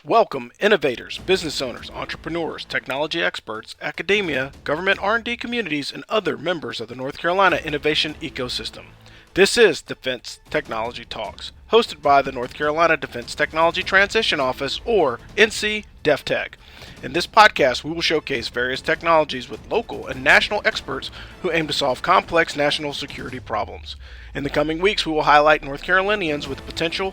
Welcome, innovators, business owners, entrepreneurs, technology experts, academia, government R&D communities, and other members of the North Carolina innovation ecosystem. This is Defense Technology Talks, hosted by the North Carolina Defense Technology Transition Office, or NC DEFTECH. In this podcast, we will showcase various technologies with local and national experts who aim to solve complex national security problems. In the coming weeks, we will highlight North Carolinians with the potential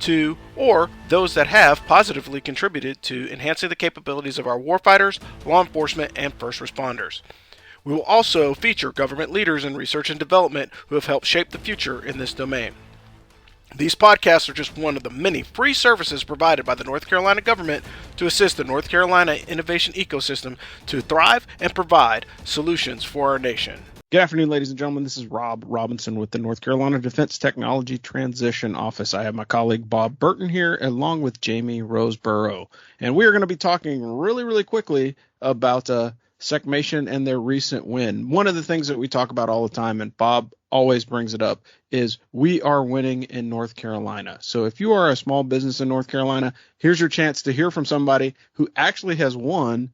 to, or those that have positively contributed to enhancing the capabilities of our warfighters, law enforcement, and first responders. We will also feature government leaders in research and development who have helped shape the future in this domain. These podcasts are just one of the many free services provided by the North Carolina government to assist the North Carolina innovation ecosystem to thrive and provide solutions for our nation. Good afternoon, ladies and gentlemen. This is Rob Robinson with the North Carolina Defense Technology Transition Office. I have my colleague Bob Burton here, along with Jamie Roseborough. And we are going to be talking really quickly about Secmation and their recent win. One of the things that we talk about all the time, and Bob always brings it up, is we are winning in North Carolina. So if you are a small business in North Carolina, here's your chance to hear from somebody who actually has won,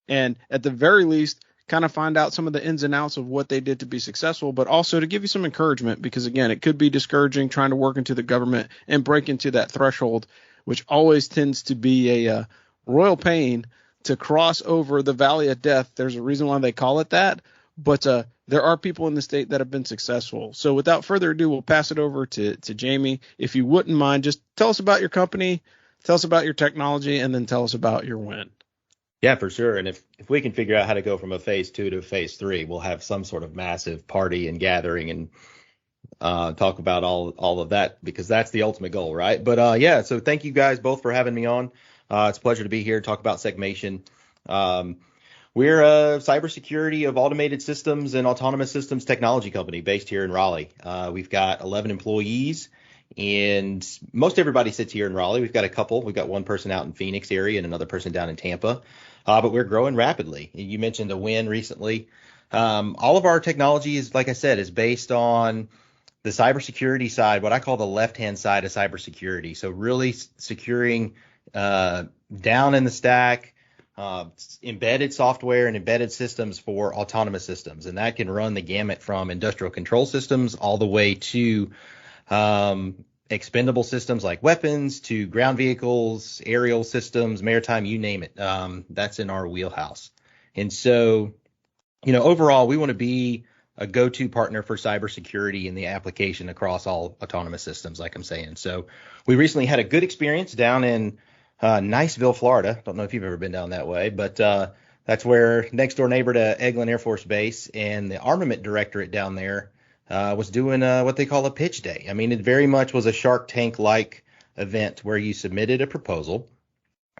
and at the very least, kind of find out some of the ins and outs of what they did to be successful, but also to give you some encouragement, because again, it could be discouraging trying to work into the government and break into that threshold, which always tends to be a royal pain to cross over the valley of death. There's a reason why they call it that, but there are people in the state that have been successful. So without further ado, we'll pass it over to Jamie. If you wouldn't mind, just tell us about your company, tell us about your technology, and then tell us about your win. Yeah, for sure. And if we can figure out how to go from a phase 2 to phase 3, we'll have some sort of massive party and gathering and talk about all of that, because that's the ultimate goal, right? But yeah, so thank you guys both for having me on. It's a pleasure to be here, talk about Secmation. We're a cybersecurity of automated systems and autonomous systems technology company based here in Raleigh. We've got 11 employees, and most everybody sits here in Raleigh. We've got a couple. We've got one person out in Phoenix area and another person down in Tampa. But we're growing rapidly. You mentioned a win recently. All of our technology is, like I said, is based on the cybersecurity side, what I call the left-hand side of cybersecurity. So really securing down in the stack, embedded software and embedded systems for autonomous systems. And that can run the gamut from industrial control systems all the way to expendable systems like weapons, to ground vehicles, aerial systems, maritime, you name it. That's in our wheelhouse. And so, overall, we want to be a go-to partner for cybersecurity in the application across all autonomous systems, like I'm saying. So we recently had a good experience down in Niceville, Florida. Don't know if you've ever been down that way, but that's where next door neighbor to Eglin Air Force Base, and the armament directorate down there was doing what they call a pitch day. I mean, it very much was a Shark Tank-like event where you submitted a proposal,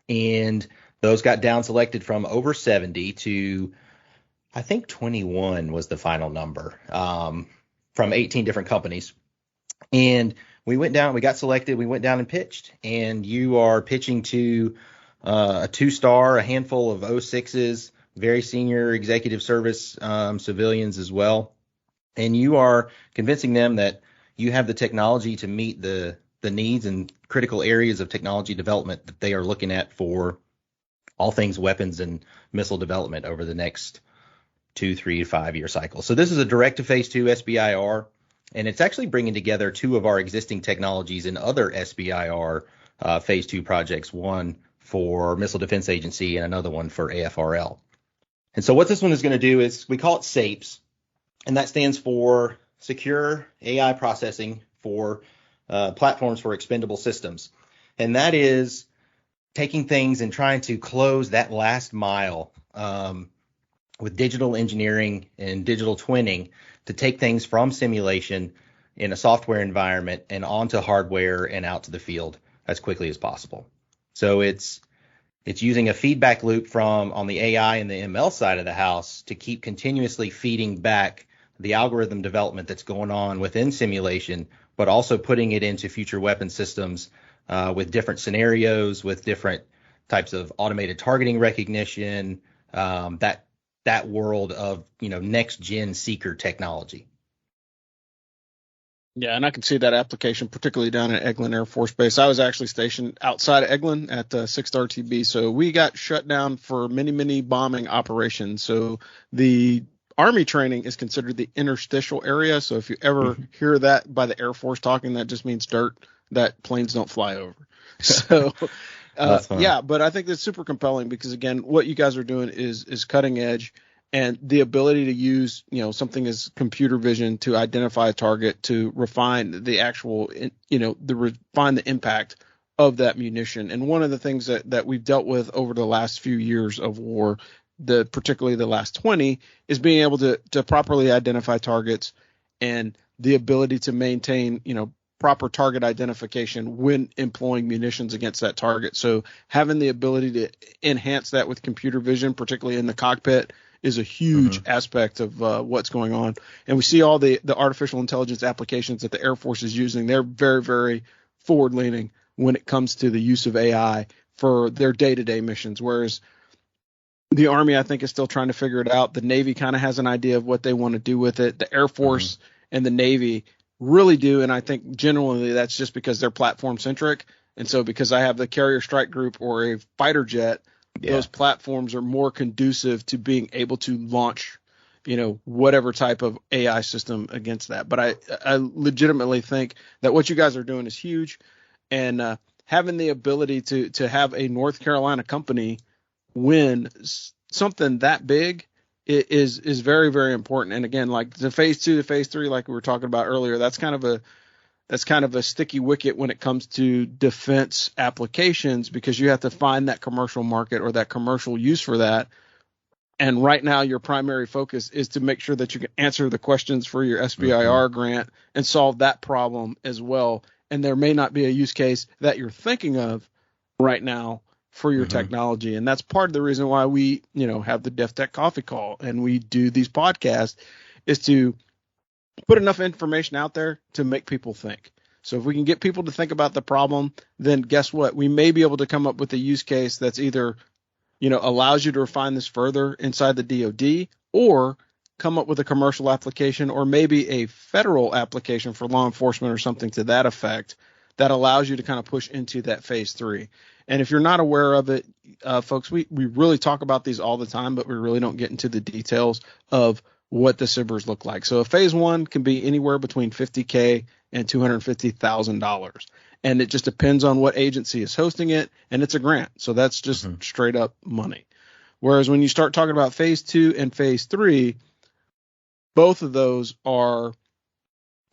and those got down selected from over 70 to, I think 21 was the final number, from 18 different companies. And we went down, we got selected, we went down and pitched. And you are pitching to a 2-star, a handful of O6s, very senior executive service civilians as well. And you are convincing them that you have the technology to meet the needs and critical areas of technology development that they are looking at for all things weapons and missile development over the next 2, 3 to 5 year cycle. So this is a direct to phase 2 SBIR, and it's actually bringing together 2 of our existing technologies in other SBIR phase 2 projects, one for Missile Defense Agency and another one for AFRL. And so what this one is going to do is, we call it SAPES, and that stands for Secure AI Processing for Platforms for Expendable Systems. And that is taking things and trying to close that last mile with digital engineering and digital twinning to take things from simulation in a software environment and onto hardware and out to the field as quickly as possible. So it's using a feedback loop from on the AI and the ML side of the house to keep continuously feeding back the algorithm development that's going on within simulation, but also putting it into future weapon systems with different scenarios, with different types of automated targeting recognition, that world of next gen seeker technology. Yeah, and I can see that application, particularly down at Eglin Air Force Base. I was actually stationed outside of Eglin at 6th RTB, so we got shut down for many bombing operations. So the Army training is considered the interstitial area. So if you ever hear that by the Air Force talking, that just means dirt that planes don't fly over. So yeah, but I think that's super compelling because, again, what you guys are doing is cutting edge. And the ability to use, something as computer vision to identify a target, to refine the actual, refine the impact of that munition. And one of the things that we've dealt with over the last few years of war, particularly the last 20, is being able to properly identify targets and the ability to maintain, proper target identification when employing munitions against that target. So having the ability to enhance that with computer vision, particularly in the cockpit, is a huge aspect of what's going on. And we see all the artificial intelligence applications that the Air Force is using. They're very, very forward leaning when it comes to the use of AI for their day-to-day missions. Whereas the Army, I think, is still trying to figure it out. The Navy kind of has an idea of what they want to do with it. The Air Force and the Navy really do. And I think generally that's just because they're platform centric. And so because I have the Carrier Strike Group or a fighter jet, those platforms are more conducive to being able to launch, whatever type of AI system against that. But I legitimately think that what you guys are doing is huge, and having the ability to have a North Carolina company win something that big is very, very important. And again, like the phase 2 to phase 3, like we were talking about earlier, that's kind of a sticky wicket when it comes to defense applications, because you have to find that commercial market or that commercial use for that. And right now, your primary focus is to make sure that you can answer the questions for your SBIR grant and solve that problem as well. And there may not be a use case that you're thinking of right now for your technology. And that's part of the reason why we, have the DefTech Coffee Call and we do these podcasts, is to put enough information out there to make people think. So if we can get people to think about the problem, then guess what? We may be able to come up with a use case that's either, allows you to refine this further inside the DoD, or come up with a commercial application, or maybe a federal application for law enforcement or something to that effect that allows you to kind of push into that phase 3. And if you're not aware of it, folks, we really talk about these all the time, but we really don't get into the details of what the SBIRs look like. So a phase 1 can be anywhere between $50K and $250,000. And it just depends on what agency is hosting it, and it's a grant. So that's just straight up money. Whereas when you start talking about phase 2 and phase 3, both of those are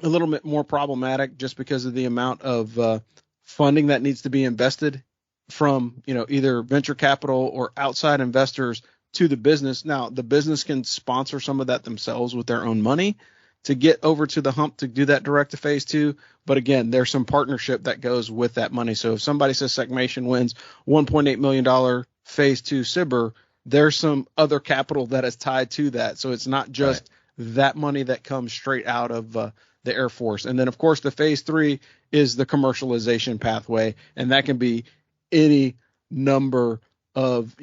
a little bit more problematic just because of the amount of funding that needs to be invested from, either venture capital or outside investors to the business. Now, the business can sponsor some of that themselves with their own money to get over to the hump to do that direct to phase 2. But again, there's some partnership that goes with that money. So if somebody says Secmation wins $1.8 million phase 2 SBIR, there's some other capital that is tied to that. So it's not just that money that comes straight out of the Air Force. And then, of course, the phase 3 is the commercialization pathway, and that can be any number of,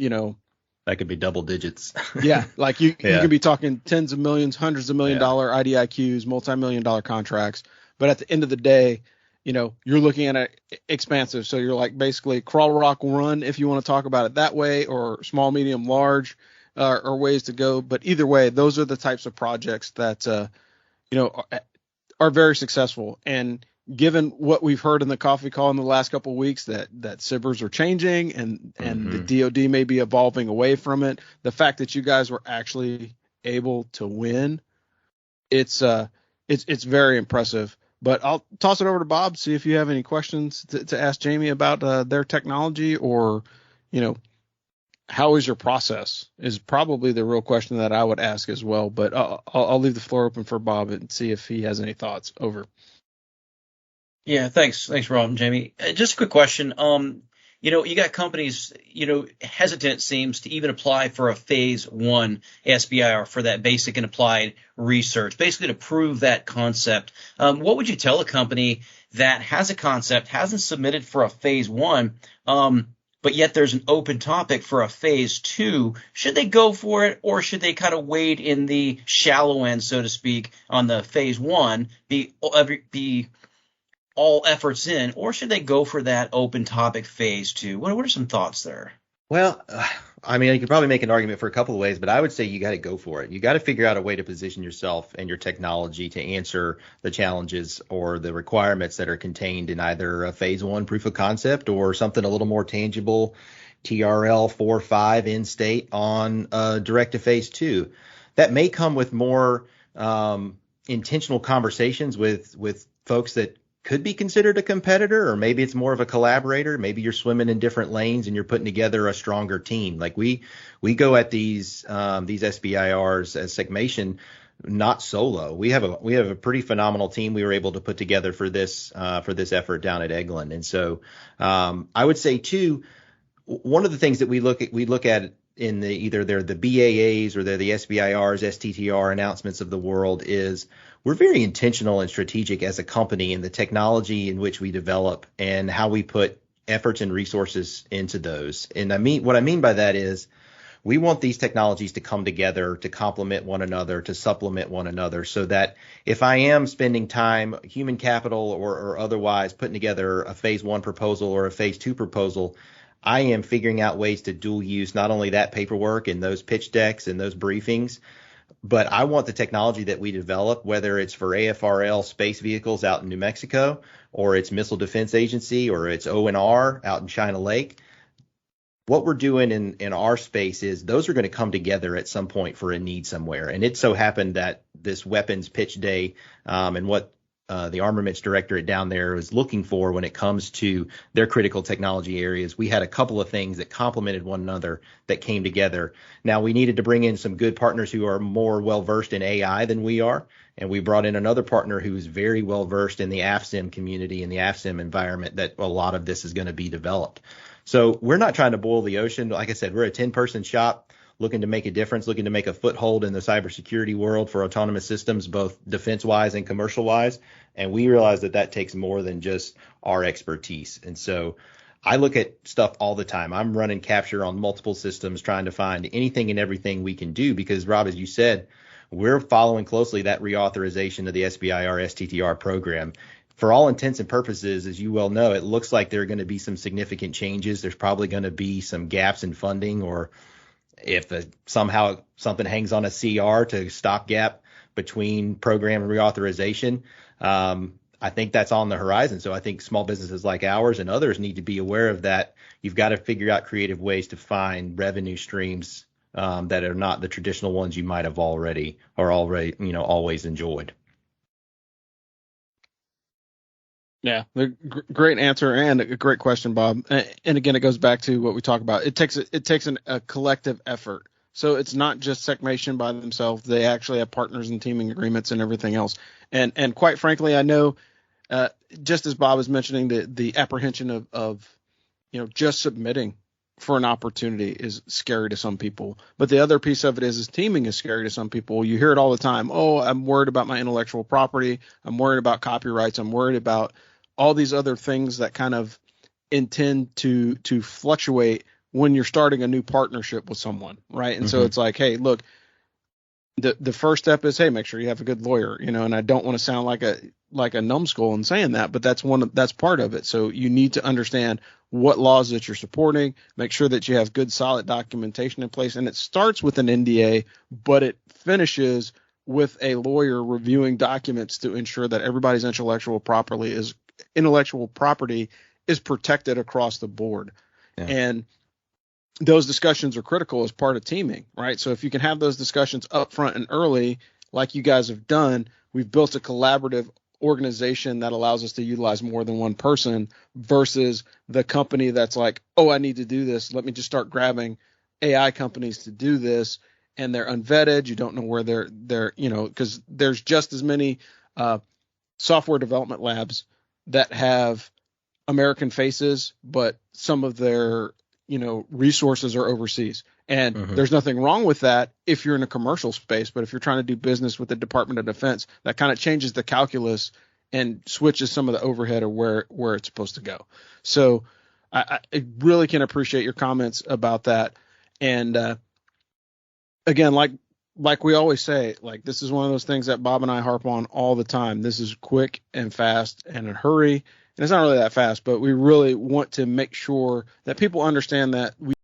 that could be double digits. Yeah, like you could be talking tens of millions, hundreds of $1 million IDIQs, multi-million-dollar contracts. But at the end of the day, you're looking at it expansive. So you're like basically crawl, rock, run, if you want to talk about it that way, or small, medium, large, or ways to go. But either way, those are the types of projects that are very successful. And given what we've heard in the coffee call in the last couple of weeks, that SBIRs are changing and the DoD may be evolving away from it, the fact that you guys were actually able to win, it's very impressive. But I'll toss it over to Bob, see if you have any questions to ask Jamie about their technology, or how is your process, is probably the real question that I would ask as well. But I'll leave the floor open for Bob and see if he has any thoughts. Over. Yeah, thanks, Rob and Jamie. Just a quick question. You got companies, hesitant, it seems, to even apply for a phase 1 SBIR for that basic and applied research, basically to prove that concept. What would you tell a company that has a concept, hasn't submitted for a phase 1, but yet there's an open topic for a phase 2. Should they go for it, or should they kind of wade in the shallow end, so to speak, on the phase 1, be all efforts in, or should they go for that open topic phase 2? What are some thoughts there? Well, I mean, you could probably make an argument for a couple of ways, but I would say you got to go for it. You got to figure out a way to position yourself and your technology to answer the challenges or the requirements that are contained in either a phase 1 proof of concept or something a little more tangible, TRL 4.5 in state on direct to phase 2. That may come with more intentional conversations with folks that could be considered a competitor, or maybe it's more of a collaborator. Maybe you're swimming in different lanes and you're putting together a stronger team. Like we go at these SBIRs as Secmation, not solo. We have a pretty phenomenal team we were able to put together for this effort down at Eglin. And so I would say too, one of the things that we look at in the either they're the BAAs or they're the SBIRs, STTR announcements of the world is we're very intentional and strategic as a company in the technology in which we develop and how we put efforts and resources into those. And what I mean by that is we want these technologies to come together to complement one another, to supplement one another, so that if I am spending time, human capital or otherwise, putting together a phase 1 proposal or a phase 2 proposal, I am figuring out ways to dual use not only that paperwork and those pitch decks and those briefings, but I want the technology that we develop, whether it's for AFRL space vehicles out in New Mexico, or it's Missile Defense Agency, or it's ONR out in China Lake. What we're doing in our space is those are going to come together at some point for a need somewhere. And it so happened that this weapons pitch day and what the armaments directorate down there is looking for when it comes to their critical technology areas. We had a couple of things that complemented one another that came together. Now we needed to bring in some good partners who are more well versed in AI than we are. And we brought in another partner who's very well versed in the AFSIM community and the AFSIM environment that a lot of this is going to be developed. So we're not trying to boil the ocean. Like I said, we're a 10-person shop looking to make a difference, looking to make a foothold in the cybersecurity world for autonomous systems, both defense-wise and commercial-wise. And we realize that takes more than just our expertise. And so I look at stuff all the time. I'm running capture on multiple systems, trying to find anything and everything we can do because, Rob, as you said, we're following closely that reauthorization of the SBIR STTR program. For all intents and purposes, as you well know, it looks like there are going to be some significant changes. There's probably going to be some gaps in funding, or if somehow something hangs on a CR to stopgap between program and reauthorization, I think that's on the horizon. So I think small businesses like ours and others need to be aware of that. You've got to figure out creative ways to find revenue streams that are not the traditional ones you might have already always enjoyed. Yeah, great answer and a great question, Bob. And again, it goes back to what we talk about. It takes a collective effort. So it's not just Secmation by themselves. They actually have partners and teaming agreements and everything else. And quite frankly, I know, just as Bob was mentioning, the apprehension of just submitting for an opportunity is scary to some people. But the other piece of it is teaming is scary to some people. You hear it all the time. Oh, I'm worried about my intellectual property. I'm worried about copyrights. I'm worried about all these other things that kind of intend to fluctuate when you're starting a new partnership with someone, right? And so it's like, hey, look, the first step is, hey, make sure you have a good lawyer, and I don't want to sound like a numbskull in saying that, but that's part of it. So you need to understand what laws that you're supporting, make sure that you have good, solid documentation in place. And it starts with an NDA, but it finishes with a lawyer reviewing documents to ensure that everybody's intellectual property is protected across the board. Yeah. And those discussions are critical as part of teaming, right? So if you can have those discussions up front and early, like you guys have done, we've built a collaborative organization that allows us to utilize more than one person versus the company that's like, oh, I need to do this. Let me just start grabbing AI companies to do this. And they're unvetted. You don't know where they're because there's just as many software development labs that have American faces, but some of their resources are overseas. And there's nothing wrong with that if you're in a commercial space. But if you're trying to do business with the Department of Defense, that kind of changes the calculus and switches some of the overhead of where it's supposed to go. So I really can appreciate your comments about that. And again, like we always say, like this is one of those things that Bob and I harp on all the time. This is quick and fast and in a hurry. And it's not really that fast, but we really want to make sure that people understand that we